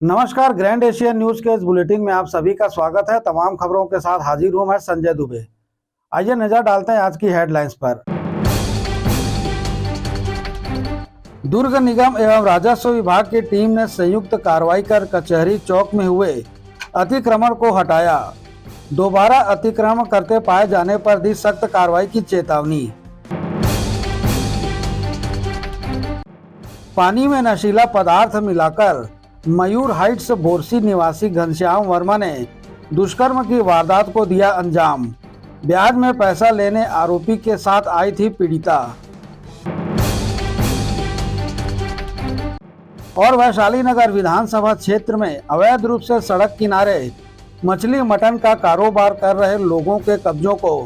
नमस्कार, grand Asian news के इस बुलेटिन में आप सभी का स्वागत है। तमाम खबरों के साथ हाजिर हूं मैं संजय दुबे। आइए नजर डालते हैं आज की हेडलाइंस पर। दुर्ग निगम एवं राजस्व विभाग की टीम ने संयुक्त कार्रवाई कर कचहरी चौक में हुए अतिक्रमण को हटाया। दोबारा अतिक्रमण करते पाए जाने पर दी सख्त कार्रवाई की चेतावनी। पानी में नशीला पदार्थ मिलाकर मयूर हाइट्स बोरसी निवासी घनश्याम वर्मा ने दुष्कर्म की वारदात को दिया अंजाम। ब्याज में पैसा लेने आरोपी के साथ आई थी पीड़िता। और वैशाली नगर विधानसभा क्षेत्र में अवैध रूप से सड़क किनारे मछली मटन का कारोबार कर रहे लोगों के कब्जों को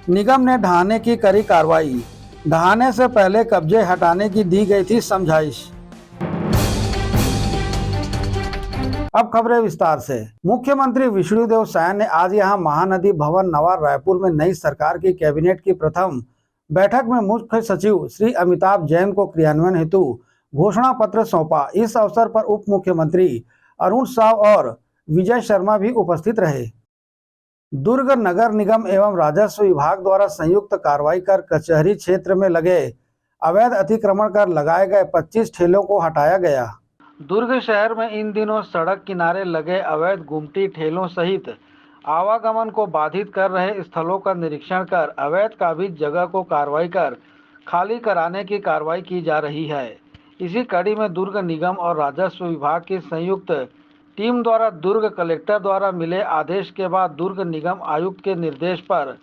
निगम ने ढहाने की करी कार्रवाई। ढहाने से पहले कब्जे हटाने की दी गई थी समझाइश। अब खबरें विस्तार से। मुख्यमंत्री विष्णुदेव साय ने आज यहां महानदी भवन नवा रायपुर में नई सरकार की कैबिनेट की प्रथम बैठक में मुख्य सचिव श्री अमिताभ जैन को क्रियान्वयन हेतु घोषणा पत्र सौंपा। इस अवसर पर उप मुख्यमंत्री अरुण साव और विजय शर्मा भी उपस्थित रहे। दुर्ग नगर निगम एवं राजस्व विभाग द्वारा संयुक्त कार्रवाई कर कचहरी क्षेत्र में लगे अवैध अतिक्रमण कर लगाए गए 25 ठेलों को हटाया गया। दुर्ग शहर में इन दिनों सड़क किनारे लगे अवैध गुमटी ठेलों सहित आवागमन को बाधित कर रहे स्थलों का निरीक्षण कर अवैध काबिज जगह को कार्रवाई कर खाली कराने की कार्रवाई की जा रही है। इसी कड़ी में दुर्ग निगम और राजस्व विभाग की संयुक्त टीम द्वारा दुर्ग कलेक्टर द्वारा मिले आदेश के बाद दुर्ग निगम आयुक्त के निर्देश पर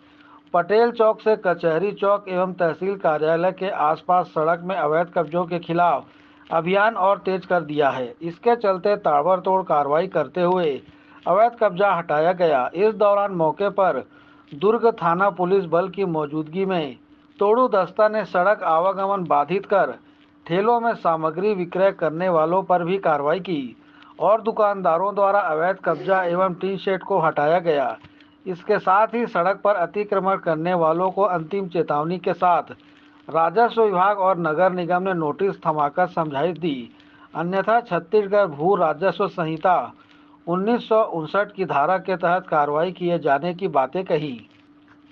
पटेल चौक से कचहरी चौक एवं तहसील कार्यालय के आसपास सड़क में अवैध कब्जों के खिलाफ अभियान और तेज कर दिया है। इसके चलते ताबड़तोड़ कार्रवाई करते हुए अवैध कब्जा हटाया गया। इस दौरान मौके पर दुर्ग थाना पुलिस बल की मौजूदगी में तोड़ू दस्ता ने सड़क आवागमन बाधित कर ठेलों में सामग्री विक्रय करने वालों पर भी कार्रवाई की और दुकानदारों द्वारा अवैध कब्जा एवं टी शेड को हटाया गया। इसके साथ ही सड़क पर अतिक्रमण करने वालों को अंतिम चेतावनी के साथ राजस्व विभाग और नगर निगम ने नोटिस थमाकर समझाइश दी, अन्यथा छत्तीसगढ़ भू राजस्व संहिता 1959 की धारा के तहत कार्रवाई किए जाने की बातें कही।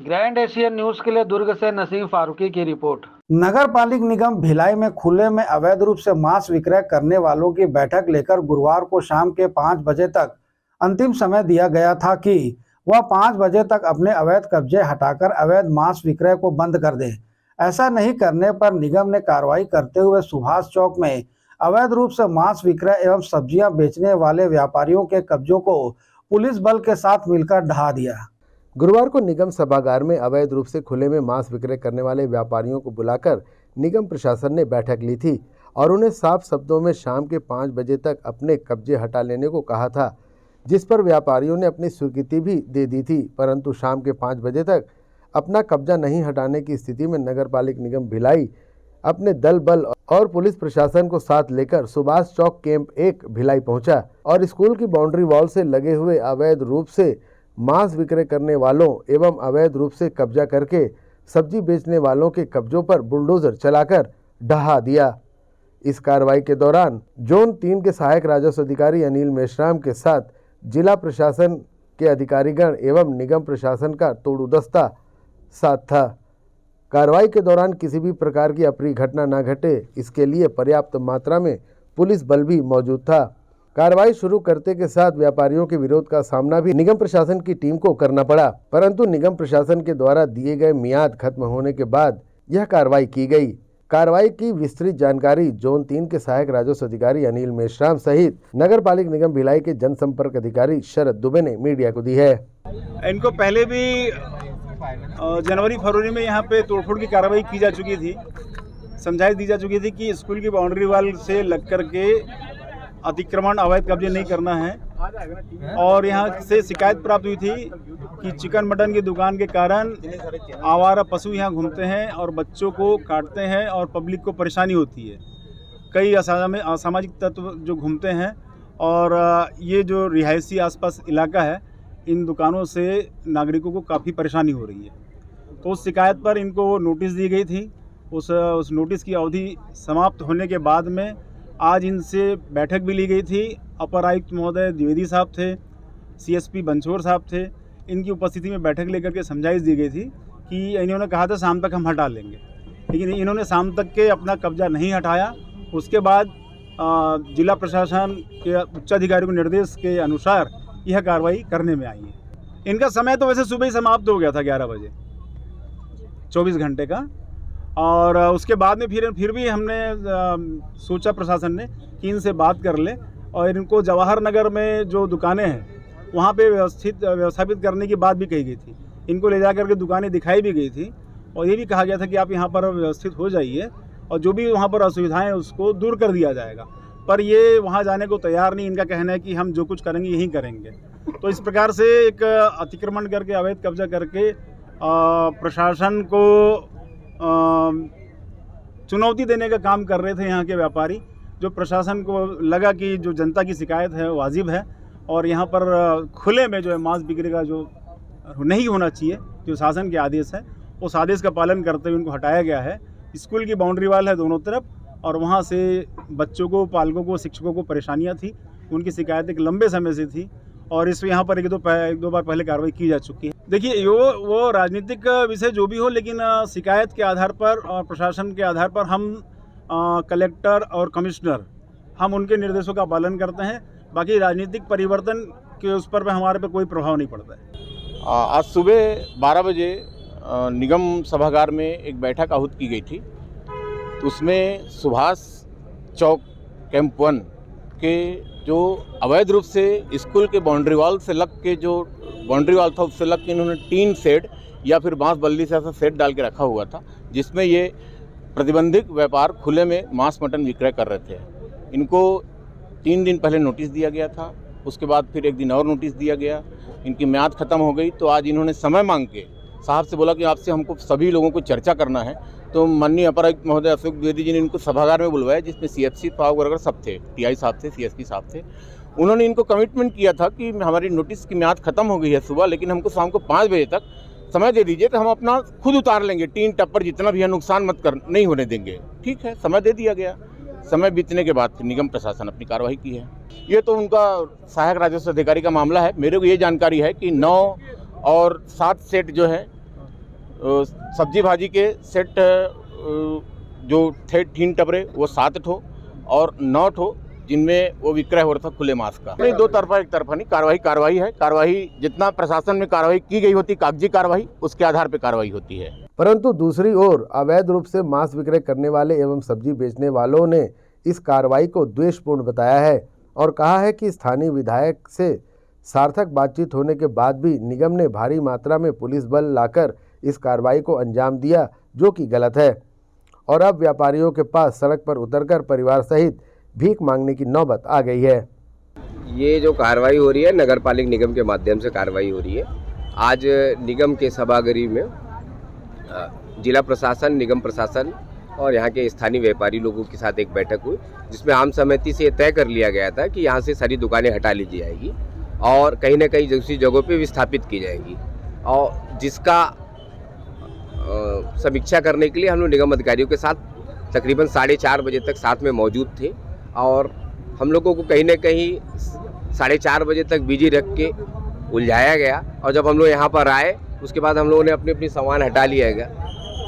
ग्रैंड एशियन न्यूज के लिए दुर्ग से नसीम फारूकी की रिपोर्ट। नगर पालिक निगम भिलाई में खुले में अवैध रूप से मांस विक्रय करने वालों की बैठक लेकर गुरुवार को शाम के 5 बजे तक अंतिम समय दिया गया था कि वह 5 बजे तक अपने अवैध कब्जे हटाकर अवैध मांस विक्रय को बंद कर दें। ऐसा नहीं करने पर निगम ने कार्रवाई करते हुए सुभाष चौक में अवैध रूप से मांस विक्रय एवं सब्जियां बेचने वाले व्यापारियों के कब्जों को पुलिस बल के साथ मिलकर ढहा दिया। गुरुवार को निगम सभागार में अवैध रूप से खुले में मांस विक्रय करने वाले व्यापारियों को बुलाकर निगम प्रशासन ने बैठक ली थी और उन्हें साफ शब्दों में शाम के 5 बजे तक अपने कब्जे हटा लेने को कहा था, जिस पर व्यापारियों ने अपनी स्वीकृति भी दे दी थी। परंतु शाम के 5 बजे तक अपना कब्जा नहीं हटाने की स्थिति में नगर पालिक निगम भिलाई अपने दल बल और पुलिस प्रशासन को साथ लेकर सुभाष चौक कैंप 1 भिलाई पहुंचा और स्कूल की बाउंड्री वॉल से लगे हुए अवैध रूप से मांस विक्रय करने वालों एवं अवैध रूप से कब्जा करके सब्जी बेचने वालों के कब्जों पर बुलडोजर चलाकर ढहा दिया। इस कार्रवाई के दौरान जोन 3 के सहायक राजस्व अधिकारी अनिल मेश्राम के साथ जिला प्रशासन के अधिकारीगण एवं निगम प्रशासन का तोड़ू दस्ता साथ था। कार्रवाई के दौरान किसी भी प्रकार की अप्रिय घटना न घटे, इसके लिए पर्याप्त मात्रा में पुलिस बल भी मौजूद था। कार्रवाई शुरू करते के साथ व्यापारियों के विरोध का सामना भी निगम प्रशासन की टीम को करना पड़ा, परंतु निगम प्रशासन के द्वारा दिए गए मियाद खत्म होने के बाद यह कार्रवाई की गई। कार्रवाई की विस्तृत जानकारी जोन 3 के सहायक राजस्व अधिकारी अनिल मेश्राम सहित नगर पालिक निगम भिलाई के जनसंपर्क अधिकारी शरद दुबे ने मीडिया को दी है। इनको पहले भी जनवरी फरवरी में यहाँ पे तोड़फोड़ की कार्रवाई की जा चुकी थी। समझाइश दी जा चुकी थी कि स्कूल की बाउंड्री वॉल से लग कर के अतिक्रमण अवैध कब्जे नहीं करना है और यहाँ से शिकायत प्राप्त हुई थी कि चिकन मटन की दुकान के कारण आवारा पशु यहाँ घूमते हैं और बच्चों को काटते हैं और पब्लिक को परेशानी होती है। कई असामाजिक तत्व जो घूमते हैं और ये जो रिहायशी आसपास इलाका है, इन दुकानों से नागरिकों को काफ़ी परेशानी हो रही है। तो उस शिकायत पर इनको नोटिस दी गई थी। उस नोटिस की अवधि समाप्त होने के बाद में आज इनसे बैठक भी ली गई थी अपर आयुक्त महोदय द्विवेदी साहब थे, CSP बंछोर साहब थे। इनकी उपस्थिति में बैठक लेकर के समझाइश दी गई थी कि इन्होंने कहा था शाम तक हम हटा लेंगे, लेकिन इन्होंने शाम तक के अपना कब्जा नहीं हटाया। उसके बाद जिला प्रशासन के उच्चाधिकारी को निर्देश के अनुसार यह कार्रवाई करने में आई है। इनका समय तो वैसे सुबह ही समाप्त हो गया था 11 बजे, 24 घंटे का। और उसके बाद में फिर भी हमने सोचा प्रशासन ने कि इनसे बात कर ले और इनको जवाहर नगर में जो दुकानें हैं वहाँ पे व्यवस्थापित करने की बात भी कही गई थी। इनको ले जाकर के दुकानें दिखाई भी गई थी और ये भी कहा गया था कि आप यहाँ पर व्यवस्थित हो जाइए और जो भी वहाँ पर असुविधाएं हैं उसको दूर कर दिया जाएगा। पर ये वहाँ जाने को तैयार नहीं। इनका कहना है कि हम जो कुछ करेंगे यही करेंगे। तो इस प्रकार से एक अतिक्रमण करके, अवैध कब्जा करके प्रशासन को चुनौती देने का काम कर रहे थे यहाँ के व्यापारी। जो प्रशासन को लगा कि जो जनता की शिकायत है वो वाजिब है और यहाँ पर खुले में जो है मांस बिक्री का जो नहीं होना चाहिए, जो शासन के आदेश है, उस आदेश का पालन करते हुए इनको हटाया गया है। स्कूल की बाउंड्री वाल है दोनों तरफ और वहाँ से बच्चों को, पालकों को, शिक्षकों को परेशानियाँ थी। उनकी शिकायत एक लंबे समय से थी और इस यहाँ पर एक दो बार पहले कार्रवाई की जा चुकी है। देखिए, वो राजनीतिक विषय जो भी हो, लेकिन शिकायत के आधार पर और प्रशासन के आधार पर हम कलेक्टर और कमिश्नर हम उनके निर्देशों का पालन करते हैं। बाकी राजनीतिक परिवर्तन के उस पर हमारे पे कोई प्रभाव नहीं पड़ता है। आज सुबह 12 बजे निगम सभागार में एक बैठक आहूत की गई थी। तो उसमें सुभाष चौक कैंप 1 के जो अवैध रूप से स्कूल के बाउंड्री वाल से लग के, जो बाउंड्री वाल था उससे लग के इन्होंने टीन शेड या फिर बांस बल्ली से ऐसा शेड डाल के रखा हुआ था, जिसमें ये प्रतिबंधित व्यापार खुले में मांस मटन विक्रय कर रहे थे। इनको 3 दिन पहले नोटिस दिया गया था, उसके बाद फिर 1 दिन और नोटिस दिया गया। इनकी म्याद ख़त्म हो गई तो आज इन्होंने समय मांग के साहब से बोला कि आपसे हमको सभी लोगों को चर्चा करना है। तो माननीय अपर आयुक्त महोदय अशोक द्विवेदी जी ने इनको सभागार में बुलवाया, जिसमें CFC पाव वगैरह सब थे, TI साहब थे, CSP साहब थे। उन्होंने इनको कमिटमेंट किया था कि हमारी नोटिस की म्याद ख़त्म हो गई है सुबह, लेकिन हमको शाम को 5 बजे तक समय दे दीजिए तो हम अपना खुद उतार लेंगे, टीन टप्पर जितना भी है नुकसान नहीं होने देंगे। ठीक है, समय दे दिया गया। समय बीतने के बाद फिर निगम प्रशासन अपनी कार्रवाई की है। ये तो उनका सहायक राजस्व अधिकारी का मामला है। मेरे को ये जानकारी है कि 9 और 7 सेट जो है सब्जी भाजी के सेट जो थे टीन टपरे वो 7 ठो और 9 ठो जिनमें वो विक्रय हो रहा था खुले मांस का। नहीं, 2 तरफा एक तरफा नहीं, कार्रवाई है। कार्रवाई जितना प्रशासन में कार्रवाई की गई होती, कागजी कार्रवाई, उसके आधार पर कार्रवाई होती है। परंतु दूसरी ओर अवैध रूप से मांस विक्रय करने वाले एवं सब्जी बेचने वालों ने इस कार्रवाई को द्वेषपूर्ण बताया है और कहा है कि स्थानीय विधायक से सार्थक बातचीत होने के बाद भी निगम ने भारी मात्रा में पुलिस बल लाकर इस कार्रवाई को अंजाम दिया, जो कि गलत है। और अब व्यापारियों के पास सड़क पर उतरकर परिवार सहित भीख मांगने की नौबत आ गई है। ये जो कार्रवाई हो रही है, नगर पालिक निगम के माध्यम से कार्रवाई हो रही है। आज निगम के सभागृह में जिला प्रशासन, निगम प्रशासन और यहाँ के स्थानीय व्यापारी लोगों के साथ एक बैठक हुई, जिसमें आम सहमति से तय कर लिया गया था कि यहाँ से सारी दुकानें हटा ली जाएगी और कहीं ना कहीं दूसरी जगहों पे विस्थापित की जाएगी। और जिसका समीक्षा करने के लिए हम लोग निगम अधिकारियों के साथ तकरीबन 4:30 बजे तक साथ में मौजूद थे और हम लोगों को कहीं ना कहीं 4:30 बजे तक बिजी रख के उलझाया गया। और जब हम लोग यहाँ पर आए उसके बाद हम लोगों ने अपनी सामान हटा लिया गया,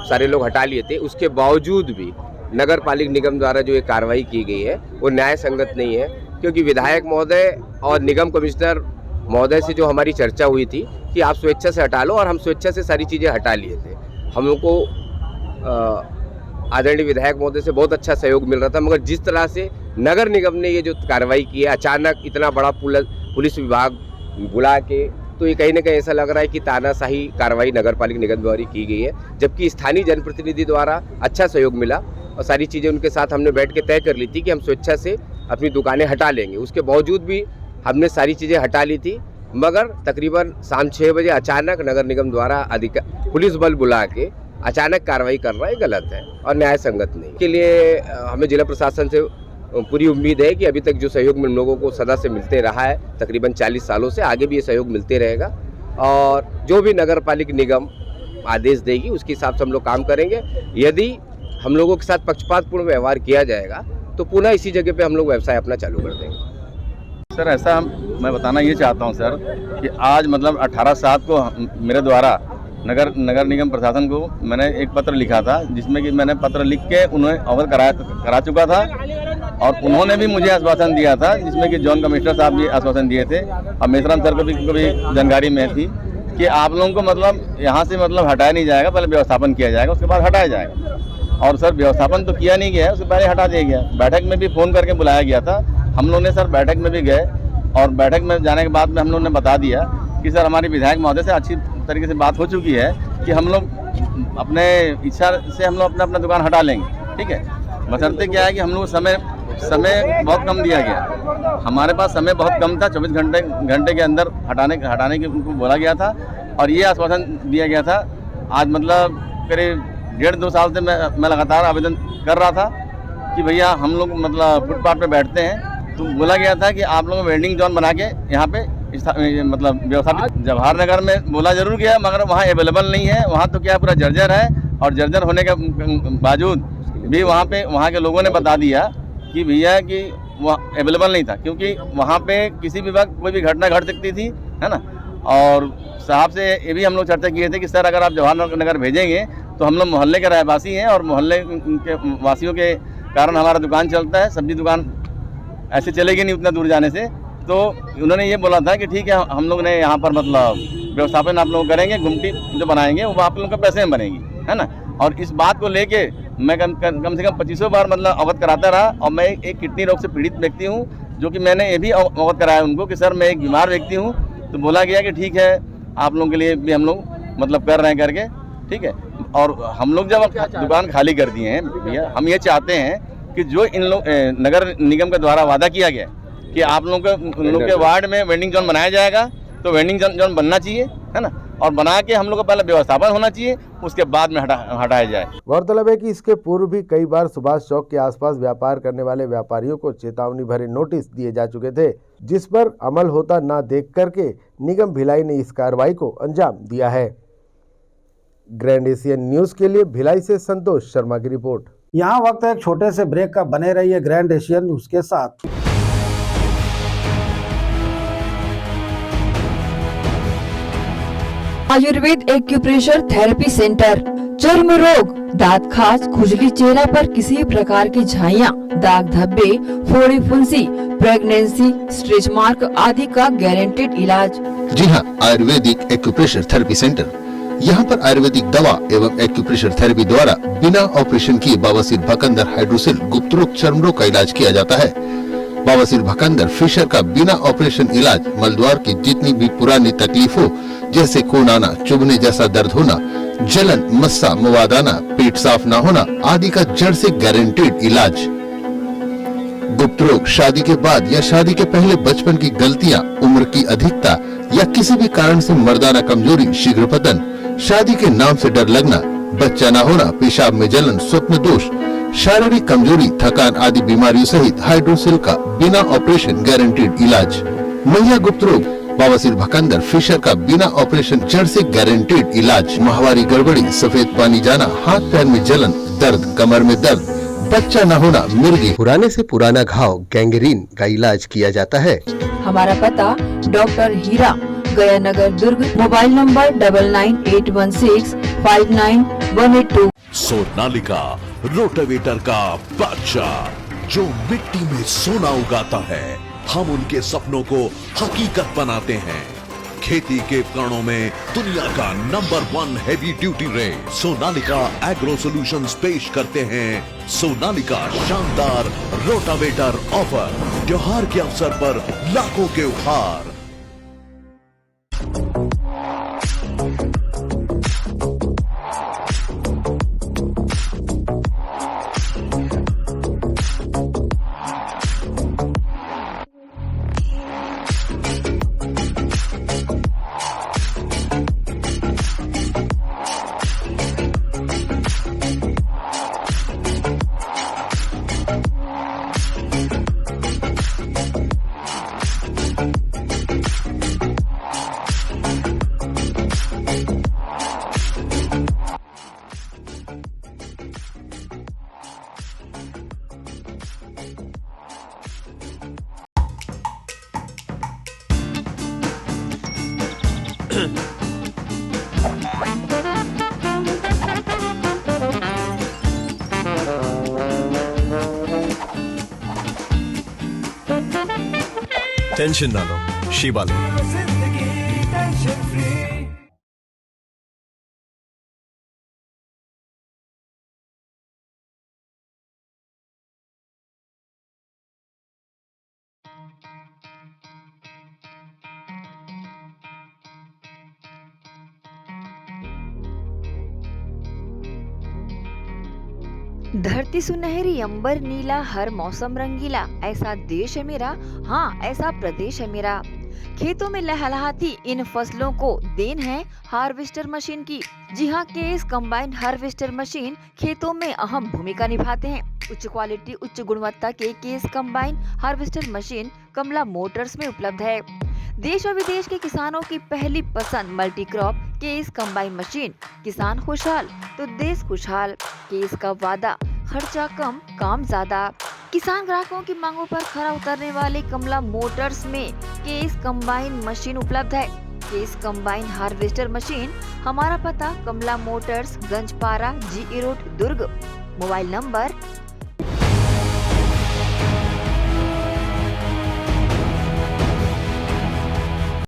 सारे लोग हटा लिए थे। उसके बावजूद भी नगर पालिक निगम द्वारा जो ये कार्रवाई की गई है वो न्याय संगत नहीं है, क्योंकि विधायक महोदय और निगम कमिश्नर महोदय से जो हमारी चर्चा हुई थी कि आप स्वेच्छा से हटा लो, और हम स्वेच्छा से सारी चीज़ें हटा लिए थे। हम लोग को आदरणीय विधायक महोदय से बहुत अच्छा सहयोग मिल रहा था, मगर जिस तरह से नगर निगम ने ये जो कार्रवाई की है, अचानक इतना बड़ा पुलिस विभाग बुला के, तो ये कहीं ना कहीं ऐसा लग रहा है कि तानाशाही कार्रवाई नगर पालिक निगम द्वारा की गई है, जबकि स्थानीय जनप्रतिनिधि द्वारा अच्छा सहयोग मिला और सारी चीज़ें उनके साथ हमने बैठ के तय कर ली थी कि हम स्वेच्छा से अपनी दुकानें हटा लेंगे। उसके बावजूद भी हमने सारी चीज़ें हटा ली थी, मगर तकरीबन शाम 6 बजे अचानक नगर निगम द्वारा पुलिस बल बुला के अचानक कार्रवाई कर रहा है, गलत है और न्याय संगत नहीं। के लिए हमें जिला प्रशासन से पूरी उम्मीद है कि अभी तक जो सहयोग हम लोगों को सदा से मिलते रहा है, तकरीबन 40 सालों से, आगे भी ये सहयोग मिलते रहेगा और जो भी नगर पालिक निगम आदेश देगी उसके हिसाब से हम लोग काम करेंगे। यदि हम लोगों के साथ पक्षपातपूर्ण व्यवहार किया जाएगा तो पुनः इसी जगह पे हम लोग व्यवसाय अपना चालू कर देंगे। सर ऐसा मैं बताना ये चाहता हूँ सर कि आज मतलब 18/7 को मेरे द्वारा नगर निगम प्रशासन को मैंने एक पत्र लिखा था, जिसमें कि मैंने पत्र लिख के उन्हें अवगत करा चुका था और उन्होंने भी मुझे आश्वासन दिया था, जिसमें कि जॉन कमिश्नर साहब भी आश्वासन दिए थे और मेसराम सर को भी जानकारी में थी कि आप लोगों को मतलब यहाँ से मतलब हटाया नहीं जाएगा, पहले व्यवस्थापन किया जाएगा, उसके बाद हटाया जाएगा। और सर व्यवस्थापन तो किया नहीं गया, उससे पहले हटा दिया गया। बैठक में भी फ़ोन करके बुलाया गया था, हम लोगों ने सर बैठक में भी गए और बैठक में जाने के बाद में हम लोगों ने बता दिया कि सर हमारी विधायक महोदय से अच्छी तरीके से बात हो चुकी है कि हम लोग अपने इच्छा से हम लोग अपना दुकान हटा लेंगे, ठीक है। बशर्ते क्या है कि हम लोग समय बहुत कम दिया गया, हमारे पास समय बहुत कम था, 24 घंटे के अंदर हटाने के उनको बोला गया था और ये आश्वासन दिया गया था। आज मतलब करीब 1.5-2 साल से मैं लगातार आवेदन कर रहा था कि भैया हम लोग मतलब फुटपाथ पे बैठते हैं, तो बोला गया था कि आप लोग वेंडिंग जोन बना के यहाँ पे मतलब व्यवस्थापित। जवाहर नगर में बोला जरूर गया मगर वहाँ अवेलेबल नहीं है, वहाँ तो क्या पूरा जर्जर है और जर्जर होने के बावजूद भी वहाँ के लोगों ने बता दिया कि भैया कि वहाँ अवेलेबल नहीं था, क्योंकि वहाँ पे किसी भी वक्त कोई भी घटना घट सकती थी, है ना। और साहब से ये भी हम लोग चर्चा किए थे कि सर अगर आप जवाहर नगर भेजेंगे तो हम लोग मोहल्ले के रहवासी हैं और मोहल्ले के वासियों के कारण हमारा दुकान चलता है, सब्जी दुकान ऐसे चलेगी नहीं उतना दूर जाने से। तो उन्होंने ये बोला था कि ठीक है हम लोग ने यहाँ पर मतलब व्यवस्थापन आप लोग करेंगे, गुमटी जो बनाएंगे वो आप लोगों के पैसे में बनेगी, है ना। और इस बात को लेके मैं कम से कम 25 बार मतलब अवगत कराता रहा और मैं एक किडनी रोग से पीड़ित व्यक्ति हूँ, जो कि मैंने ये भी अवगत कराया उनको कि सर मैं एक बीमार व्यक्ति हूँ। तो बोला गया कि ठीक है आप लोगों के लिए भी हम लोग मतलब कर रहे हैं करके, ठीक है। और हम लोग जब दुकान खाली कर दिए हैं भैया, हम ये चाहते हैं कि जो इन लोग नगर निगम के द्वारा वादा किया गया कि आप लोगों के वार्ड में वेंडिंग जोन बनाया जाएगा, तो वेंडिंग जोन बनना चाहिए, है ना। और बना के हम लोग को पहले व्यवस्थापन होना चाहिए, उसके बाद में हटाया जाए। गौरतलब है कि इसके पूर्व भी कई बार सुभाष चौक के आसपास व्यापार करने वाले व्यापारियों को चेतावनी भरे नोटिस दिए जा चुके थे, जिस पर अमल होता न देख करके निगम भिलाई ने इस कार्रवाई को अंजाम दिया है। ग्रैंड एशियन न्यूज के लिए भिलाई से संतोष शर्मा की रिपोर्ट। यहाँ वक्त है एक छोटे से ब्रेक का, बने रहिए ग्रैंड एशियन न्यूज के साथ। आयुर्वेद एक्यूप्रेशर थेरेपी सेंटर, चर्म रोग, दांत खाज, खुजली, चेहरा पर किसी प्रकार की झाइयाँ, दाग धब्बे, फोड़ी फुंसी, प्रेगनेंसी, स्ट्रेच मार्क आदि का गारंटेड इलाज। जी हाँ, आयुर्वेदिक एक्यूप्रेशर थेरेपी सेंटर। यहाँ पर आयुर्वेदिक दवा एवं एक्यूप्रेशर थेरेपी द्वारा बिना ऑपरेशन किए बवासीर, भकंदर, हाइड्रोसिल, गुप्त रोग, चर्म रोग का इलाज किया जाता है। बवासीर, भकंदर, फिशर का बिना ऑपरेशन इलाज, मलद्वार की जितनी भी पुरानी तकलीफ हो, जैसे खून आना, चुभने जैसा दर्द होना, जलन, मस्सा, मवाद आना, पेट साफ न होना आदि का जड़ से गारंटेड इलाज। गुप्त रोग, शादी के बाद या शादी के पहले बचपन की गलतियां, उम्र की अधिकता या किसी भी कारण से मर्दाना कमजोरी, शीघ्र पतन, शादी के नाम से डर लगना, बच्चा न होना, पेशाब में जलन, स्वप्न दोष, शारीरिक कमजोरी, थकान आदि बीमारियों सहित हाइड्रोसिल का बिना ऑपरेशन गारंटेड इलाज। महिला गुप्त रोग, बवासीर, भकंदर, फिशर का बिना ऑपरेशन जड़ से गारंटेड इलाज। माहवारी गड़बड़ी, सफेद पानी जाना, हाथ पैर में जलन, दर्द, कमर में दर्द, बच्चा न होना, मिर्गी, पुराने से पुराना घाव, गैंग्रीन का इलाज किया जाता है। हमारा पता doctor Hira, Gaya Nagar, Durg. Mobile number 9981659182। Sonalika rotavator का बादशाह जो मिट्टी में सोना उगाता है, हम उनके सपनों को हकीकत बनाते हैं। खेती के उपकरणों में दुनिया का number 1 heavy duty range Sonalika agro solutions पेश करते हैं सोनालिका शानदार रोटावेटर ऑफर। त्योहार के अवसर पर लाखों के उपहार। टेंशन ना लो, शिबा लो। धरती सुनहरी अंबर नीला हर मौसम रंगीला, ऐसा देश है मेरा, हाँ ऐसा प्रदेश है मेरा। खेतों में लहलहाती इन फसलों को देन है हार्वेस्टर मशीन की। जी हाँ, केस कंबाइन हार्वेस्टर मशीन खेतों में अहम भूमिका निभाते हैं। उच्च क्वालिटी उच्च गुणवत्ता के केस कंबाइन हार्वेस्टर मशीन कमला मोटर्स में उपलब्ध है। देश और विदेश के किसानों की पहली पसंद multi crop case combine machine. किसान खुशहाल तो देश खुशहाल। केस का वादा, खर्चा कम काम ज्यादा। किसान ग्राहकों की मांगों पर खरा उतरने वाले कमला मोटर्स में केस कंबाइन मशीन उपलब्ध है। केस कंबाइन हार्वेस्टर मशीन, हमारा पता कमला मोटर्स, गंजपारा, जी रोड, दुर्ग। मोबाइल नंबर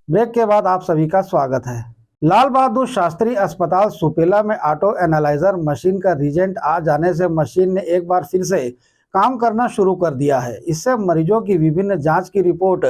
ब्रेक के बाद आप सभी का स्वागत है। लाल बहादुर शास्त्री अस्पताल सुपेला में ऑटो एनालाइजर मशीन का रीजेंट आ जाने से मशीन ने एक बार फिर से काम करना शुरू कर दिया है। इससे मरीजों की विभिन्न जांच की रिपोर्ट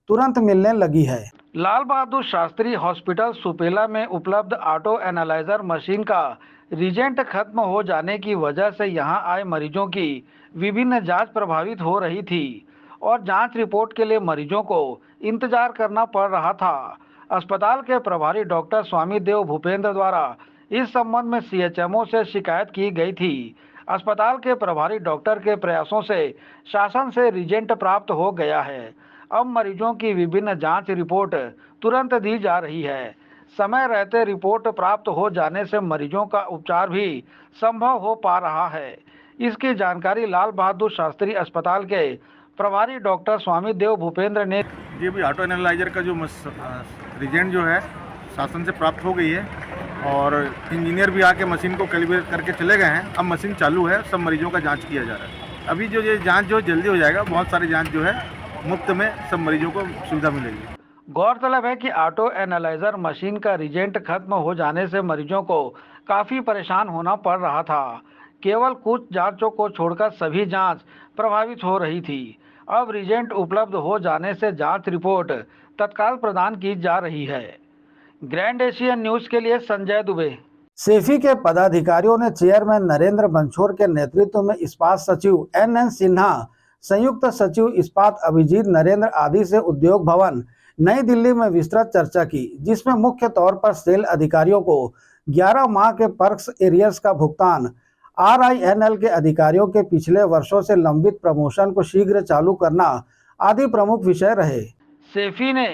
तुरंत मिलने लगी है। लाल बहादुर शास्त्री हॉस्पिटल सुपेला में उपलब्ध ऑटो एनालाइजर मशीन का रीजेंट खत्म हो जाने की वजह से यहां आए मरीजों की विभिन्न जांच प्रभावित हो रही थी और जांच रिपोर्ट के लिए मरीजों को इंतजार करना पड़ रहा था। अस्पताल के प्रभारी डॉक्टर स्वामी देव भूपेंद्र द्वारा इस संबंध में सीएचएमओ से शिकायत की गई थी। अस्पताल के प्रभारी डॉक्टर के प्रयासों से शासन से रीजेंट प्राप्त हो गया है। अब मरीजों की विभिन्न जांच रिपोर्ट तुरंत दी जा रही है। समय रहते रिपोर्ट प्राप्त हो जाने से मरीजों का उपचार भी संभव हो पा रहा है। इसकी जानकारी लाल बहादुर शास्त्री अस्पताल के प्रभारी डॉक्टर स्वामी देव भूपेंद्र ने ये भी ऑटो एनालाइजर का जो रिजेंट जो है शासन से प्राप्त हो गई है और इंजीनियर भी आके मशीन को कैलिब्रेट करके चले गए हैं। अब मशीन चालू है, सब मरीजों का जांच किया जा रहा है। अभी जो ये जांच जो जल्दी हो जाएगा, बहुत सारी जांच जो है मुफ्त में सब मरीजों को सुविधा मिलेगी। गौरतलब है कि ऑटो एनालाइजर मशीन का रिजेंट खत्म हो जाने से मरीजों को काफी परेशान होना पड़ रहा था। केवल कुछ जांचों को छोड़कर सभी जांच प्रभावित हो रही थी। अब रिजेंट उपलब्ध हो जाने से जांच रिपोर्ट तत्काल प्रदान की जा रही है। ग्रैंड एशियन न्यूज के लिए संजय दुबे। सेफी के पदाधिकारियों ने चेयरमैन नरेंद्र बंछोर के नेतृत्व में इस्पात सचिव एन सिन्हा, संयुक्त सचिव इस्पात अभिजीत नरेंद्र आदि से उद्योग भवन नई दिल्ली में विस्तृत चर्चा की, जिसमें मुख्य तौर पर सेल अधिकारियों को 11 माह के पर्क्स एरियर्स का भुगतान, RINL के अधिकारियों के पिछले वर्षों से लंबित प्रमोशन को शीघ्र चालू करना आदि प्रमुख विषय रहे। सेफी ने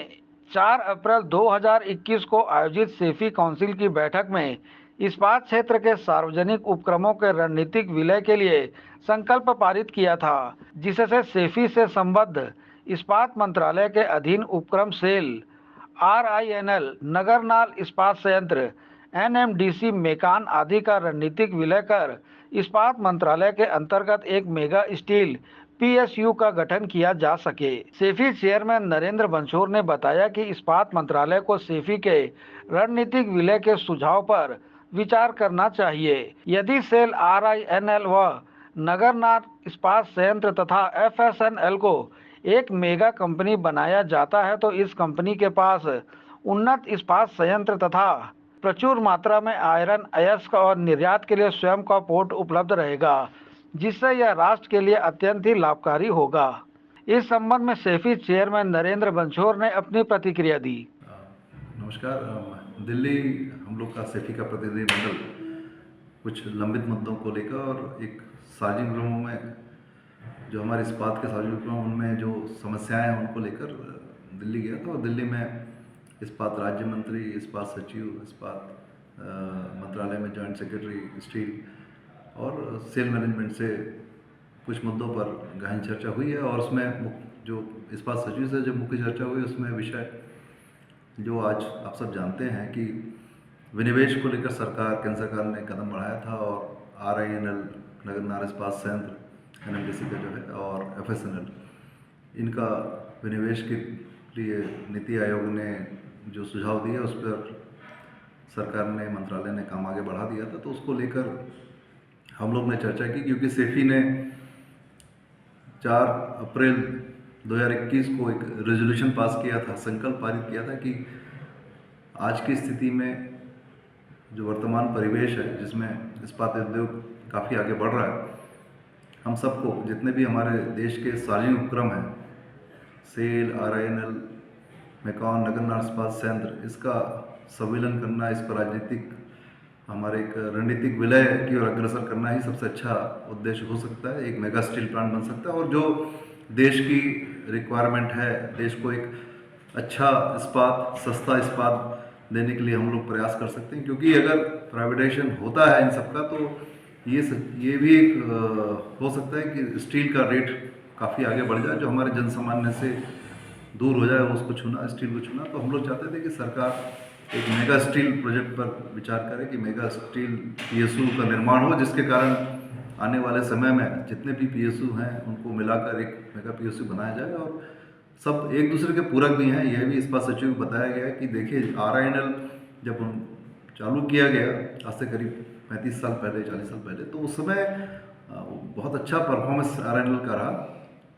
4 अप्रैल 2021 को आयोजित सेफी काउंसिल की बैठक में इस्पात क्षेत्र के सार्वजनिक उपक्रमों के रणनीतिक विलय के लिए संकल्प पारित किया था, जिससे सेफी से संबद्ध इस्पात मंत्रालय के अधीन उपक्रम सेल, RINL, नगरनाल इस्पात संयंत्र, NMDC मेकान आदि का रणनीतिक विलय कर इस्पात मंत्रालय के अंतर्गत एक मेगा स्टील PSU का गठन किया जा सके। सेफी चेयरमैन नरेंद्र बंछोर ने बताया कि इस्पात मंत्रालय को सेफी के रणनीतिक विलय के सुझाव पर विचार करना चाहिए। यदि सेल, RINL व नगरनाल इस्पात संयंत्र तथा FSNL को एक मेगा कंपनी बनाया जाता है तो इस कंपनी के पास उन्नत इस्पात संयंत्र तथा प्रचुर मात्रा में आयरन, अयस्क और निर्यात के लिए स्वयं का पोर्ट उपलब्ध रहेगा, जिससे यह राष्ट्र के लिए अत्यंत ही लाभकारी होगा। इस संबंध में सेफी चेयरमैन नरेंद्र बंछोर ने अपनी प्रतिक्रिया दी। नमस्कार। दिल्ली हम लोग का सेफी का प्रतिनिधिमंडल कुछ लंबित मुद्दों को लेकर और एक सार्वजनिक उपक्रमों में जो हमारे इस्पात के सार्वजनिक उपक्रम उनमें जो समस्याएं हैं उनको लेकर दिल्ली गया था और दिल्ली में इस्पात राज्य मंत्री, इस्पात सचिव, इस्पात मंत्रालय में जॉइंट सेक्रेटरी स्टील और सेल मैनेजमेंट से कुछ मुद्दों पर गहन चर्चा हुई है और उसमें जो इस्पात सचिव से जो मुख्य चर्चा हुई उसमें विषय जो आज आप सब जानते हैं कि विनिवेश को लेकर केंद्र सरकार ने कदम बढ़ाया था और RINL, नगरनाल इस्पात संयंत्र, NMDC का जो है और FSNL, इनका विनिवेश की लिए नीति आयोग ने जो सुझाव दिए उस पर सरकार ने, मंत्रालय ने काम आगे बढ़ा दिया था, तो उसको लेकर हम लोग ने चर्चा की, क्योंकि सेफी ने 4 अप्रैल 2021 को एक रेजोल्यूशन पास किया था, संकल्प पारित किया था कि आज की स्थिति में जो वर्तमान परिवेश है जिसमें इस्पात उद्योग काफ़ी आगे बढ़ रहा है, हम सबको, जितने भी हमारे देश के सार्वजनिक उपक्रम हैं, सेल, RINL, मैकॉन, नगरनार इस्पात संयंत्र, इसका संविलियन करना, इस पर राजनीतिक हमारे एक रणनीतिक विलय की ओर अग्रसर करना ही सबसे अच्छा उद्देश्य हो सकता है। एक मेगा स्टील प्लांट बन सकता है और जो देश की रिक्वायरमेंट है, देश को एक अच्छा इस्पात, सस्ता इस्पात देने के लिए हम लोग प्रयास कर सकते हैं, क्योंकि अगर प्राइवेटाइजेशन होता है इन सबका तो ये भी एक हो सकता है कि स्टील का रेट काफ़ी आगे बढ़ जाए, जो हमारे जनसामान्य से दूर हो जाए, उसको छूना, स्टील को छूना। तो हम लोग चाहते थे कि सरकार एक मेगा स्टील प्रोजेक्ट पर विचार करे कि मेगा स्टील PSU का निर्माण हो, जिसके कारण आने वाले समय में जितने भी PSU हैं उनको मिलाकर एक मेगा PSU बनाया जाए और सब एक दूसरे के पूरक भी हैं। यह भी इस्पात सचिव को बताया गया है कि देखिए, RINL जब चालू किया गया आज से करीब 35 साल पहले, 40 साल पहले, तो उस समय बहुत अच्छा परफॉर्मेंस RINL का रहा,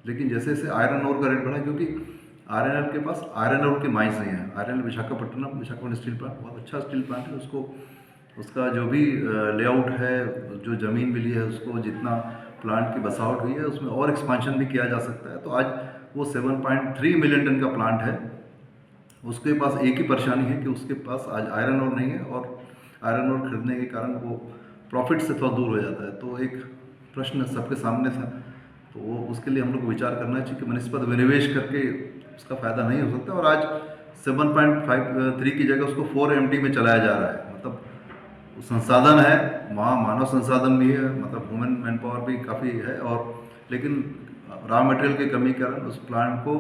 लेकिन जैसे जैसे आयरन ओर का रेट बढ़ा, क्योंकि RINL के पास आयरन ओर के माइंस नहीं है। RINL विशाखापट्टनम स्टील प्लांट बहुत अच्छा स्टील प्लांट है, उसका जो भी लेआउट है, जो ज़मीन मिली है, उसको जितना प्लांट की बसावट हुई है उसमें और एक्सपांशन भी किया जा सकता है। तो आज वो 7.3 मिलियन टन का प्लांट है, उसके पास एक ही परेशानी है कि उसके पास आज आयरन ओर नहीं है और आयरन ओर खरीदने के कारण वो प्रॉफिट से थोड़ा दूर हो जाता है। तो एक प्रश्न सबके सामने था, तो वो उसके लिए हम लोग को विचार करना चाहिए कि मनस्पत विनिवेश करके उसका फ़ायदा नहीं हो सकता। और आज 7.53 की जगह उसको 4 MT में चलाया जा रहा है। मतलब संसाधन है वहाँ, मानव संसाधन भी है, मतलब ह्यूमन मैन पावर भी काफ़ी है, और लेकिन रॉ मटेरियल की कमी के कारण उस प्लांट को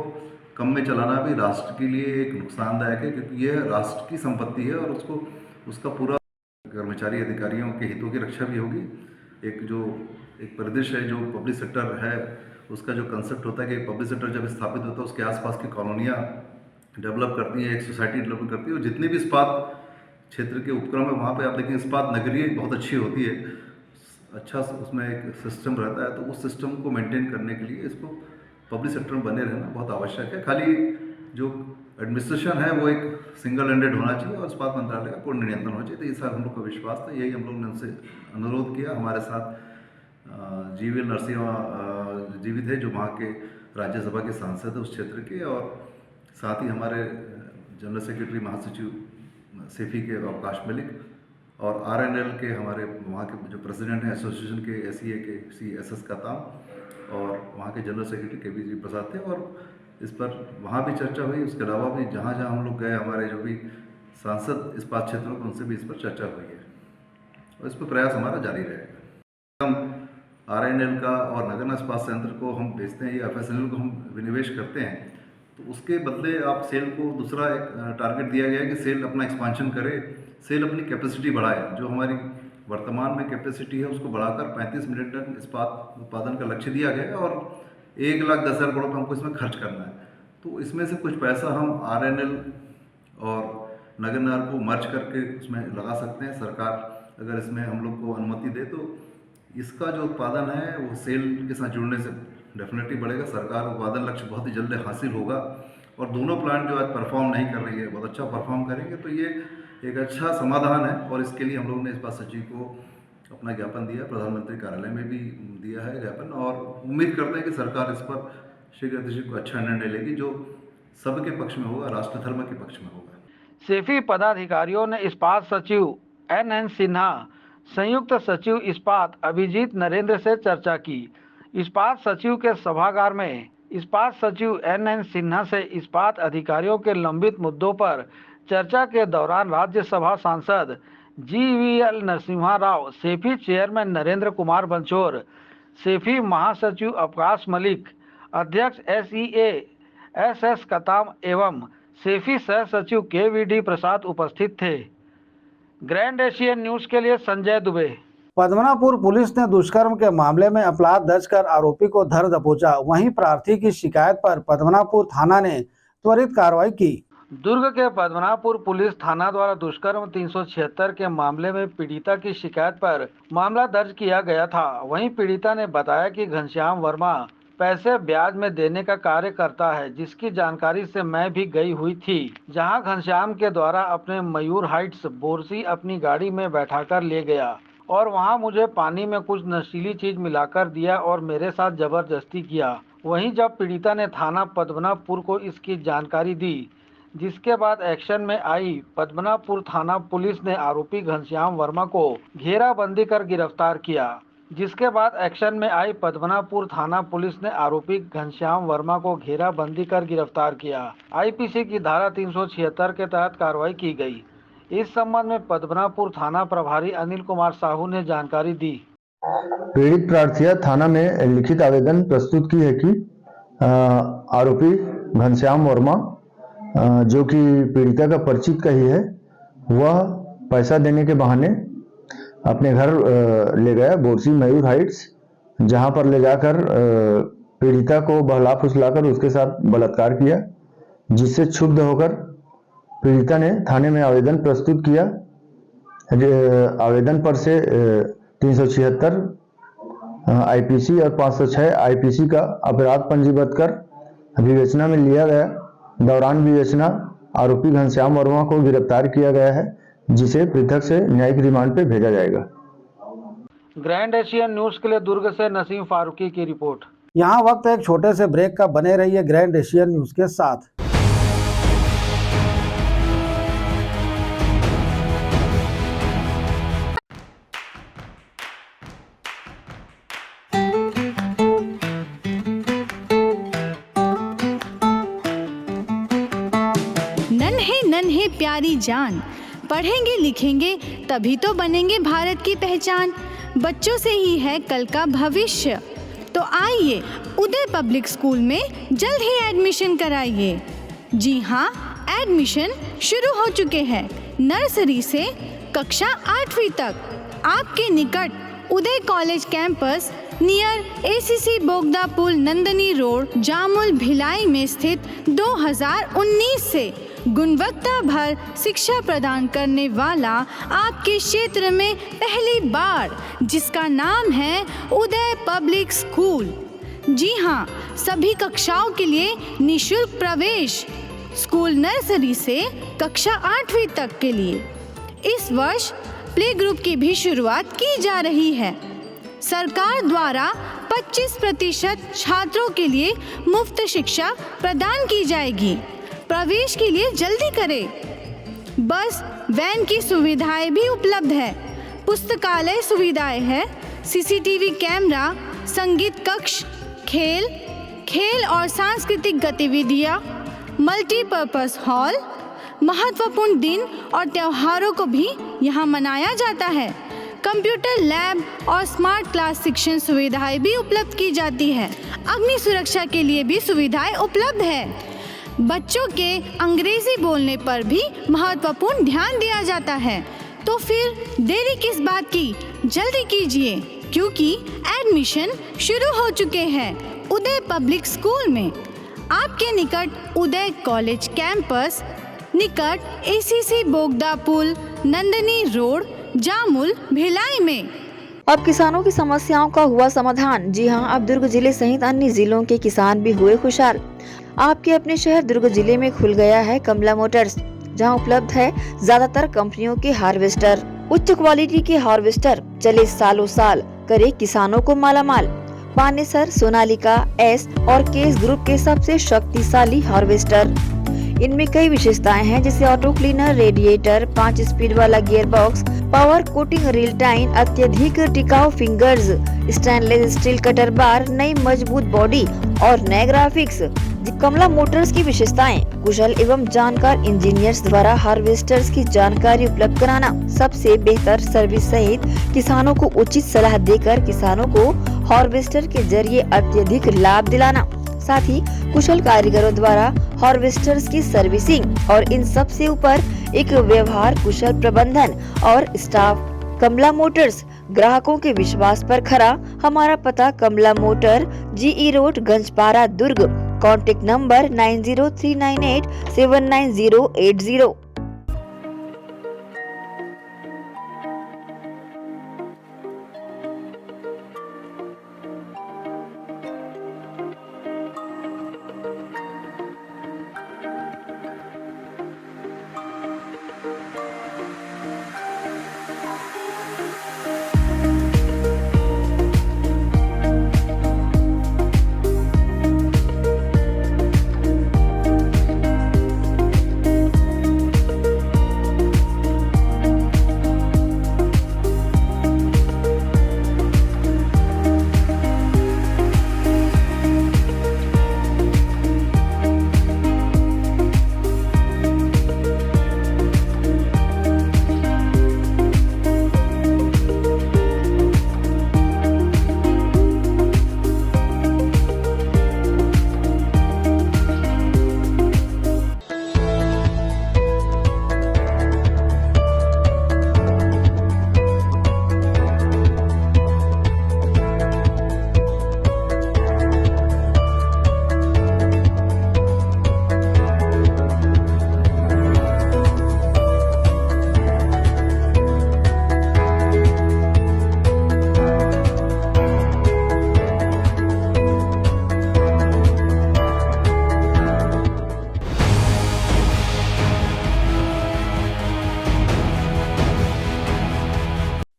कम में चलाना भी राष्ट्र के लिए एक नुकसानदायक है, क्योंकि यह राष्ट्र की संपत्ति है और उसका पूरा कर्मचारी अधिकारियों के हितों की रक्षा भी होगी। एक परिदृश्य है जो पब्लिक सेक्टर है, उसका जो कंसेप्ट होता है कि पब्लिक सेक्टर जब स्थापित होता है उसके आसपास की कॉलोनियाँ डेवलप करती हैं, एक सोसाइटी डेवलप करती है, और जितने भी इस्पात क्षेत्र के उपक्रम है वहाँ पे आप देखें इस्पात नगरीय बहुत अच्छी होती है, अच्छा उसमें एक सिस्टम रहता है। तो उस सिस्टम को मेंटेन करने के लिए इसको पब्लिक सेक्टर में बने रहना बहुत आवश्यक है। खाली जो एडमिनिस्ट्रेशन है वो एक सिंगल हैंडेड होना चाहिए और इस्पात मंत्रालय का पूर्ण नियंत्रण होना चाहिए। तो ये सारा हम लोग का विश्वास था, यही हम लोग ने उनसे अनुरोध किया। हमारे साथ GVL नरसिम्हा जीवित है, जो वहाँ के राज्यसभा के सांसद है उस क्षेत्र के, और साथ ही हमारे जनरल सेक्रेटरी महासचिव सेफी के अवकाश मलिक, और RINL के हमारे वहाँ के जो प्रेसिडेंट हैं एसोसिएशन के SEA के CS का ताम, और वहाँ के जनरल सेक्रेटरी KVG प्रसाद थे, और इस पर वहाँ भी चर्चा हुई। उसके अलावा भी जहाँ जहाँ हम लोग गए, हमारे जो भी सांसद इस्पात क्षेत्रों को, उनसे भी इस पर चर्चा हुई है और इस पर प्रयास हमारा जारी रहेगा। हम RINL का और नगरनार इस्पात संयंत्र को हम बेचते हैं या FSNL को हम विनिवेश करते हैं, तो उसके बदले आप सेल को दूसरा एक टारगेट दिया गया है कि सेल अपना एक्सपांशन करे, सेल अपनी कैपेसिटी बढ़ाए। जो हमारी वर्तमान में कैपेसिटी है उसको बढ़ाकर 35 मिलियन टन इस्पात उत्पादन का लक्ष्य दिया गया है और 1,10,000 करोड़ रुपये हमको इसमें खर्च करना है। तो इसमें से कुछ पैसा हम RINL और नगरनार को मर्ज करके उसमें लगा सकते हैं। सरकार अगर इसमें हम लोग को अनुमति दे तो इसका जो उत्पादन है वो सेल के साथ जुड़ने से डेफिनेटली बढ़ेगा। सरकार उत्पादन लक्ष्य बहुत ही जल्द हासिल होगा और दोनों प्लांट जो आज परफॉर्म नहीं कर रही है बहुत अच्छा परफॉर्म करेंगे, तो ये एक अच्छा समाधान है। और इसके लिए हम लोग ने इस्पात सचिव को अपना ज्ञापन दिया, प्रधानमंत्री कार्यालय में भी दिया है ज्ञापन, और उम्मीद करते हैं कि सरकार इस पर शीघ्र को अच्छा निर्णय लेगी जो सबके पक्ष में होगा, राष्ट्र धर्म के पक्ष में होगा। सेफी पदाधिकारियों ने इस्पात सचिव NN सिन्हा, संयुक्त सचिव इस्पात अभिजीत नरेंद्र से चर्चा की। इस्पात सचिव के सभागार में इस्पात सचिव NN सिन्हा से इस्पात अधिकारियों के लंबित मुद्दों पर चर्चा के दौरान राज्यसभा सांसद GVL नरसिम्हा राव, सेफी चेयरमैन नरेंद्र कुमार बंचोर, सेफी महासचिव अवकाश मलिक, अध्यक्ष SEA SS कताम एवं सेफी सह सचिव KVD प्रसाद उपस्थित थे। ग्रैंड एशियन न्यूज के लिए संजय दुबे। पद्मनापुर पुलिस ने दुष्कर्म के मामले में अपराध दर्ज कर आरोपी को धर दबोचा। वहीं प्रार्थी की शिकायत पर पद्मनापुर थाना ने त्वरित कार्रवाई की। दुर्ग के पद्मनाभपुर पुलिस थाना द्वारा दुष्कर्म 376 के मामले में पीड़िता की शिकायत पर मामला दर्ज किया गया था। वहीं पीड़िता ने बताया कि घनश्याम वर्मा पैसे ब्याज में देने का कार्य करता है, जिसकी जानकारी से मैं भी गई हुई थी, जहां घनश्याम के द्वारा अपने मयूर हाइट्स बोरसी अपनी गाड़ी में बैठाकर ले गया और वहां मुझे पानी में कुछ नशीली चीज मिलाकर दिया और मेरे साथ जबरदस्ती किया। वहीं जब पीड़िता ने थाना पद्मनाभपुर को इसकी जानकारी दी, जिसके बाद एक्शन में आई पद्मनाभपुर थाना पुलिस ने आरोपी घनश्याम वर्मा को घेराबंदी कर गिरफ्तार किया। जिसके बाद एक्शन में आई पद्मनाभपुर थाना पुलिस ने आरोपी घनश्याम वर्मा को घेराबंदी कर गिरफ्तार किया। आईपीसी की धारा 376 के तहत कार्रवाई की गई। इस संबंध में पद्मनाभपुर थाना प्रभारी अनिल कुमार साहू ने जानकारी दी। पीड़ित प्रार्थिया थाना में लिखित आवेदन प्रस्तुत की है कि आरोपी घनश्याम वर्मा जो कि पीड़िता का परिचित का ही है, वह पैसा देने के बहाने अपने घर ले गया बोरसी मयूर हाइट्स, जहां पर ले जाकर पीड़िता को बहला फुसलाकर उसके साथ बलात्कार किया, जिससे क्षुब्ध होकर पीड़िता ने थाने में आवेदन प्रस्तुत किया। आवेदन पर से 376 आईपीसी और 506 आईपीसी का अपराध पंजीबद्ध कर विवेचना में लिया गया। दौरान विवेचना आरोपी घनश्याम वर्मा को गिरफ्तार किया गया है, जिसे पृथक से न्यायिक रिमांड पे भेजा जाएगा। ग्रैंड एशियन न्यूज के लिए दुर्ग से नसीम फारूकी की रिपोर्ट। यहाँ वक्त एक छोटे से ब्रेक का, बने रहिए ग्रैंड एशियन न्यूज के साथ। नन्हे नन्हे प्यारी जान, पढ़ेंगे लिखेंगे तभी तो बनेंगे भारत की पहचान। बच्चों से ही है कल का भविष्य, तो आइए उदय पब्लिक स्कूल में जल्द ही एडमिशन कराइए। जी हाँ, एडमिशन शुरू हो चुके हैं। नर्सरी से कक्षा 8वीं तक आपके निकट उदय कॉलेज कैंपस नियर एसीसी बोगदा पुल नंदनी रोड जामुल भिलाई में स्थित 2019 से गुणवत्ता भर शिक्षा प्रदान करने वाला आपके क्षेत्र में पहली बार, जिसका नाम है उदय पब्लिक स्कूल। जी हाँ, सभी कक्षाओं के लिए निःशुल्क प्रवेश। स्कूल नर्सरी से कक्षा 8वीं तक के लिए इस वर्ष प्ले ग्रुप की भी शुरुआत की जा रही है। सरकार द्वारा 25% छात्रों के लिए मुफ्त शिक्षा प्रदान की जाएगी। प्रवेश के लिए जल्दी करें। बस वैन की सुविधाएं भी उपलब्ध है। पुस्तकालय सुविधाएं है, सीसीटीवी कैमरा, संगीत कक्ष, खेल और सांस्कृतिक गतिविधियां, मल्टीपर्पस हॉल। महत्वपूर्ण दिन और त्योहारों को भी यहाँ मनाया जाता है। कंप्यूटर लैब और स्मार्ट क्लास शिक्षण सुविधाएं भी उपलब्ध की जाती है। अग्नि सुरक्षा के लिए भी सुविधाएं उपलब्ध है। बच्चों के अंग्रेजी बोलने पर भी महत्वपूर्ण ध्यान दिया जाता है। तो फिर देरी किस बात की, जल्दी कीजिए, क्योंकि एडमिशन शुरू हो चुके हैं उदय पब्लिक स्कूल में। आपके निकट उदय कॉलेज कैंपस निकट एसीसी बोगदा पुल नंदनी रोड जामुल भिलाई में। अब किसानों की समस्याओं का हुआ समाधान। जी हां, अब दुर्ग जिले सहित अन्य जिलों के किसान भी हुए खुशहाल। आपके अपने शहर दुर्ग जिले में खुल गया है कमला मोटर्स, जहां उपलब्ध है ज्यादातर कंपनियों के हार्वेस्टर। उच्च क्वालिटी के हार्वेस्टर चले सालों साल, करे किसानों को मालामाल। पानेसर, सोनालिका, एस और केस ग्रुप के सबसे शक्तिशाली हार्वेस्टर। इनमें कई विशेषताएं हैं, जैसे ऑटो क्लीनर, रेडिएटर, 5 स्पीड वाला gear box, power coating reel time, अत्यधिक टिकाऊ फिंगर्स, स्टेनलेस स्टील कटर बार, नई मजबूत बॉडी और नए ग्राफिक्स। कमला मोटर्स की विशेषताएं: कुशल एवं जानकार इंजीनियर्स द्वारा हार्वेस्टर्स की जानकारी उपलब्ध कराना, सबसे बेहतर सर्विस सहित किसानों को उचित सलाह देकर किसानों को हार्वेस्टर के जरिए अत्यधिक लाभ दिलाना, साथ ही कुशल कारीगरों द्वारा हार्वेस्टर्स की सर्विसिंग और इन सब से ऊपर एक व्यवहार कुशल प्रबंधन और स्टाफ। कमला मोटर्स ग्राहकों के विश्वास पर खरा। हमारा पता Kamala motor, GE road, Ganjpara, Durg. Contact number 9039879080।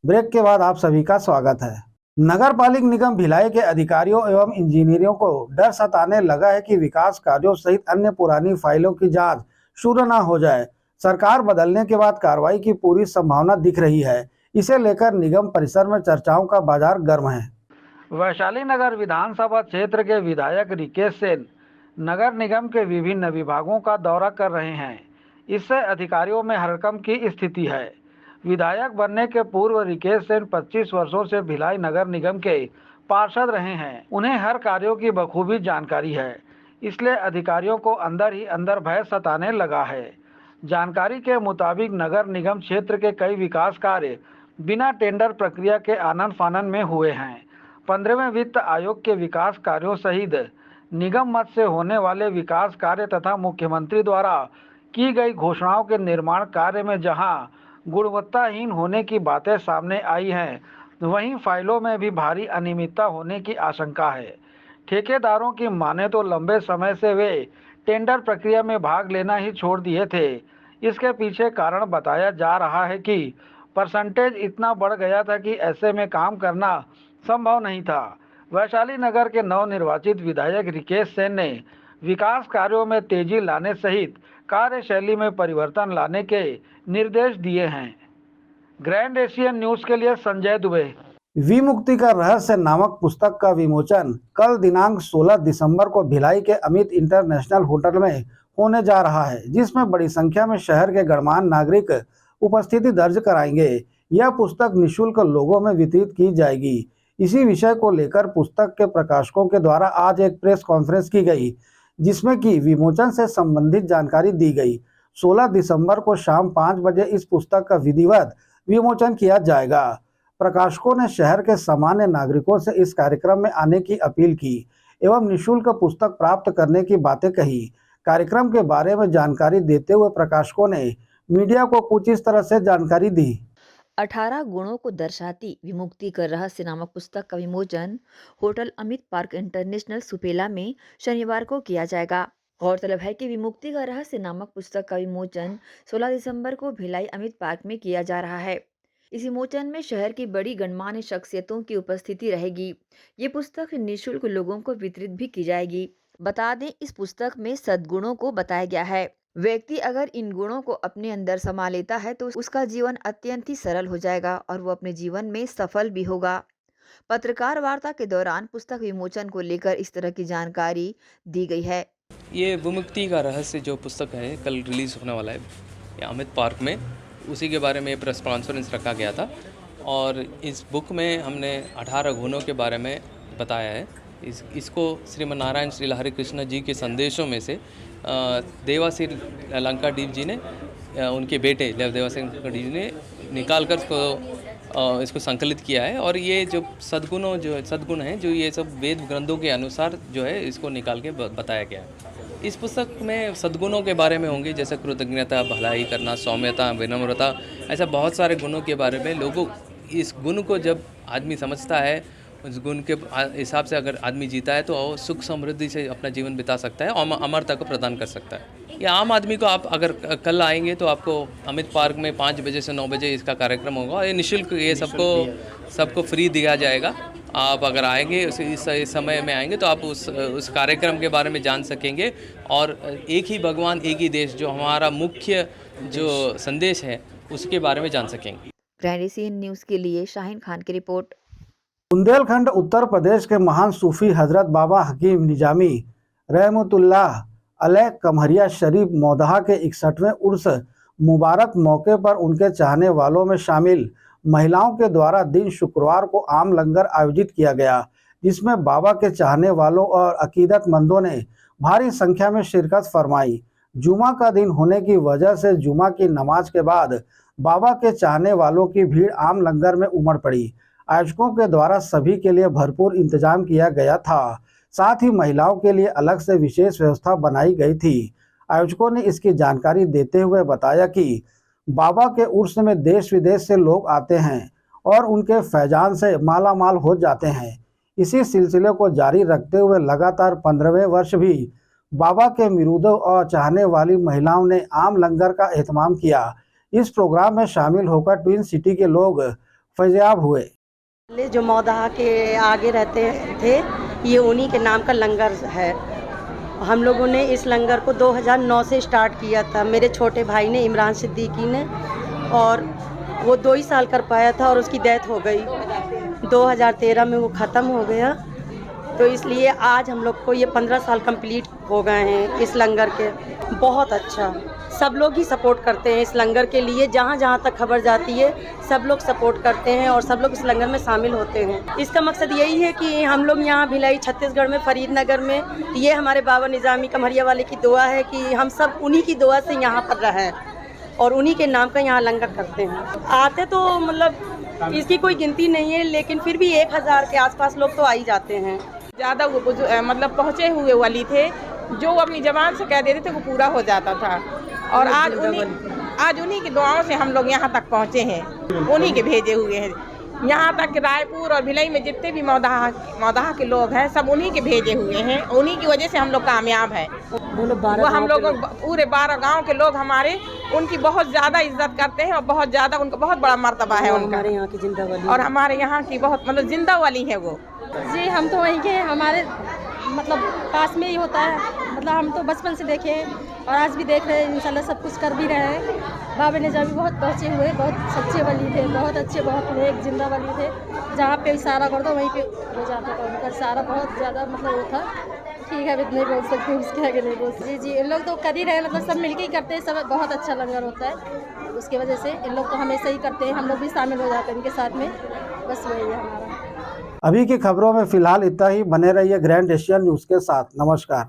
Break के बाद आप सभी का स्वागत है। नगर पालिक निगम भिलाई के अधिकारियों एवं इंजीनियरों को डर सताने लगा है कि विकास कार्यों सहित अन्य पुरानी फाइलों की जांच शुरू न हो जाए। सरकार बदलने के बाद कार्रवाई की पूरी संभावना दिख रही है। इसे लेकर निगम परिसर में चर्चाओं का बाजार गर्म है। वैशाली नगर विधानसभा क्षेत्र के विधायक रिकेश सेन नगर निगम के विभिन्न विभागों का दौरा कर रहे हैं। इससे अधिकारियों में हड़कंप की स्थिति है। विधायक बनने के पूर्व रिकेश सेन 25 वर्षों से भिलाई नगर निगम के पार्षद रहे हैं। उन्हें हर कार्यों की बखूबी जानकारी है, इसलिए अधिकारियों को अंदर ही अंदर भय सताने लगा है। जानकारी के मुताबिक नगर निगम क्षेत्र के कई विकास कार्य बिना टेंडर प्रक्रिया के आनन फानन में हुए हैं। 15वें वित्त आयोग के विकास कार्यों सहित निगम मद से होने वाले विकास कार्य तथा मुख्यमंत्री द्वारा की गई घोषणाओं के निर्माण कार्य में जहां गुणवत्ताहीन होने की बातें सामने आई हैं, वहीं फाइलों में भी भारी अनियमितता होने की आशंका है। ठेकेदारों की माने तो लंबे समय से वे टेंडर प्रक्रिया में भाग लेना ही छोड़ दिए थे। इसके पीछे कारण बताया जा रहा है कि परसेंटेज इतना बढ़ गया था कि ऐसे में काम करना संभव नहीं था। वैशाली नगर के नवनिर्वाचित विधायक रिकेश सेन ने विकास कार्यों में तेजी लाने सहित कार्यशैली में परिवर्तन लाने के निर्देश दिए हैं। ग्रैंड एशियन न्यूज के लिए संजय दुबे। विमुक्ति का रहस्य नामक पुस्तक का विमोचन कल दिनांक 16 दिसंबर को भिलाई के अमित इंटरनेशनल होटल में होने जा रहा है, जिसमें बड़ी संख्या में शहर के गणमान्य नागरिक उपस्थिति दर्ज कराएंगे। यह पुस्तक निःशुल्क लोगों में वितरित की जाएगी। इसी विषय को लेकर पुस्तक के प्रकाशकों के द्वारा आज एक प्रेस कॉन्फ्रेंस की गई, जिसमें कि विमोचन से संबंधित जानकारी दी गई। 16 दिसंबर को शाम 5 बजे इस पुस्तक का विधिवत विमोचन किया जाएगा। प्रकाशकों ने शहर के सामान्य नागरिकों से इस कार्यक्रम में आने की अपील की एवं निःशुल्क पुस्तक प्राप्त करने की बातें कही। कार्यक्रम के बारे में जानकारी देते हुए प्रकाशकों ने मीडिया को कुछ इस तरह से जानकारी दी। 18 गुणों को दर्शाती विमुक्ति का रहस्य नामक पुस्तक का विमोचन hotel Amit park international Supela में शनिवार को किया जाएगा। गौरतलब है कि विमुक्ति का रहस्य नामक पुस्तक का विमोचन 16 दिसंबर को भिलाई अमित पार्क में किया जा रहा है। इस विमोचन में शहर की बड़ी गणमान्य शख्सियतों की उपस्थिति रहेगी। ये पुस्तक निःशुल्क लोगों को वितरित भी की जाएगी। बता दें, इस पुस्तक में सद्गुणों को बताया गया है। व्यक्ति अगर इन गुणों को अपने अंदर समा लेता है तो उसका जीवन अत्यंत ही सरल हो जाएगा और वो अपने जीवन में सफल भी होगा। पत्रकार वार्ता के दौरान पुस्तक विमोचन को लेकर इस तरह की जानकारी दी गई है। ये विमुक्ति का रहस्य जो पुस्तक है कल रिलीज़ होने वाला है अमित पार्क में, उसी के बारे में प्रेस कॉन्फ्रेंस रखा गया था और इस बुक में हमने 18 गुणों के बारे में बताया है। इसको श्रीमन नारायण श्री हरे कृष्ण जी के संदेशों में से देवासी लंकादीप जी ने उनके बेटे देवासी लंकादीप जी ने निकाल कर उसको इसको संकलित किया है। और ये जो सद्गुण हैं जो ये सब वेद ग्रंथों के अनुसार जो है इसको निकाल के बताया गया है। इस पुस्तक में सद्गुणों के बारे में होंगे, जैसे कृतज्ञता, भलाई करना, सौम्यता, विनम्रता, ऐसा बहुत सारे गुणों के बारे में। लोगों इस गुण को जब आदमी समझता है, उस गुण के हिसाब से अगर आदमी जीता है तो वो सुख समृद्धि से अपना जीवन बिता सकता है और अमरता को प्रदान कर सकता है। ये आम आदमी को आप अगर कल आएंगे तो आपको अमित पार्क में 5 बजे से 9 बजे इसका कार्यक्रम होगा। ये निःशुल्क, ये सबको फ्री दिया जाएगा। आप अगर आएंगे इस समय में आएंगे तो आप उस कार्यक्रम के बारे में जान सकेंगे और एक ही भगवान एक ही देश जो हमारा मुख्य जो संदेश है उसके बारे में जान सकेंगे। ग्रैंड एशियन न्यूज़ के लिए शाहीन खान की रिपोर्ट। बुंदेलखंड उत्तर प्रदेश के महान सूफी हजरत बाबा हकीम निजामी रहमतुल्लाह अलैह कमरिया शरीफ मौदहा के 61वें उर्स मुबारक मौके पर उनके चाहने वालों में शामिल महिलाओं के द्वारा दिन शुक्रवार को आम लंगर आयोजित किया गया, जिसमें बाबा के चाहने वालों और अकीदतमंदों ने भारी संख्या में शिरकत फरमाई। जुमा का दिन होने की वजह से जुमा की नमाज के बाद बाबा के चाहने वालों की भीड़ आम लंगर में उमड़ पड़ी। आयोजकों के द्वारा सभी के लिए भरपूर इंतजाम किया गया था, साथ ही महिलाओं के लिए अलग से विशेष व्यवस्था बनाई गई थी। आयोजकों ने इसकी जानकारी देते हुए बताया कि बाबा के उर्स में देश विदेश से लोग आते हैं और उनके फैजान से माला माल हो जाते हैं। इसी सिलसिले को जारी रखते हुए लगातार 15वें वर्ष भी बाबा के मुरीदों और चाहने वाली महिलाओं ने आम लंगर का एहतमाम किया। इस प्रोग्राम में शामिल होकर ट्विन सिटी के लोग फैज़याब हुए। जो मौदहा के आगे रहते थे, ये उन्हीं के नाम का लंगर है। हम लोगों ने इस लंगर को 2009 से स्टार्ट किया था, मेरे छोटे भाई ने, इमरान सिद्दीकी ने, और वो 2 ही साल कर पाया था और उसकी डेथ हो गई। 2013 में वो ख़त्म हो गया, तो इसलिए आज हम लोग को ये 15 साल कंप्लीट हो गए हैं इस लंगर के। बहुत अच्छा, सब लोग ही सपोर्ट करते हैं इस लंगर के लिए। जहाँ जहाँ तक खबर जाती है सब लोग सपोर्ट करते हैं और सब लोग इस लंगर में शामिल होते हैं। इसका मकसद यही है कि हम लोग यहाँ भिलाई छत्तीसगढ़ में फरीदनगर में, ये हमारे बाबा निजामी कमरिया वाले की दुआ है कि हम सब उन्हीं की दुआ से यहाँ पर रहें और उन्हीं के नाम का यहाँ लंगर करते हैं। आते तो मतलब इसकी कोई गिनती नहीं है, लेकिन फिर भी 1000 के आसपास लोग तो आ ही जाते हैं। ज़्यादा वो मतलब पहुँचे हुए वाली थे, जो अपनी ज़बान से कह देते थे वो पूरा हो जाता था। और आज उन्हीं की दुआओं से हम लोग यहाँ तक पहुँचे हैं, उन्हीं के भेजे हुए हैं। यहाँ तक रायपुर और भिलाई में जितने भी मौदहा के लोग हैं सब उन्हीं के भेजे हुए हैं, उन्हीं की वजह से हम लोग कामयाब हैं। वो हम लोग पूरे 12 गांव के लोग हमारे उनकी बहुत ज़्यादा इज्जत करते हैं और बहुत ज़्यादा उनका बहुत बड़ा मर्तबा है उनका। हमारे यहाँ की जिंदा वाली और हमारे यहाँ की बहुत मतलब जिंदा वाली है वो। जी हम तो वहीं के, हमारे मतलब पास में ही होता है, मतलब हम तो बचपन से देखे और आज भी देख रहे हैं, इंशाल्लाह सब कुछ कर भी रहे हैं। बाबा निजामी बहुत पहुँचे हुए, बहुत सच्चे वली थे, बहुत अच्छे, बहुत नेक जिंदा वली थे। जहाँ पे इशारा कर दो वहीं पे हो जाता था उनका इशारा, बहुत ज़्यादा मतलब वो था। ठीक है, अभी नहीं बोल सकते, उसके आगे नहीं बोल सकते। जी इन लोग तो कर ही रहे, मतलब सब मिलके ही करते हैं, सब बहुत अच्छा लंगर होता है। उसकी वजह से इन लोग तो हमेशा ही करते हैं, हम लोग भी शामिल हो जाते हैं इनके साथ में। बस वही है हमारा। अभी की खबरों में फिलहाल इतना ही। बने रहिए ग्रैंड एशियन न्यूज़ के साथ। नमस्कार।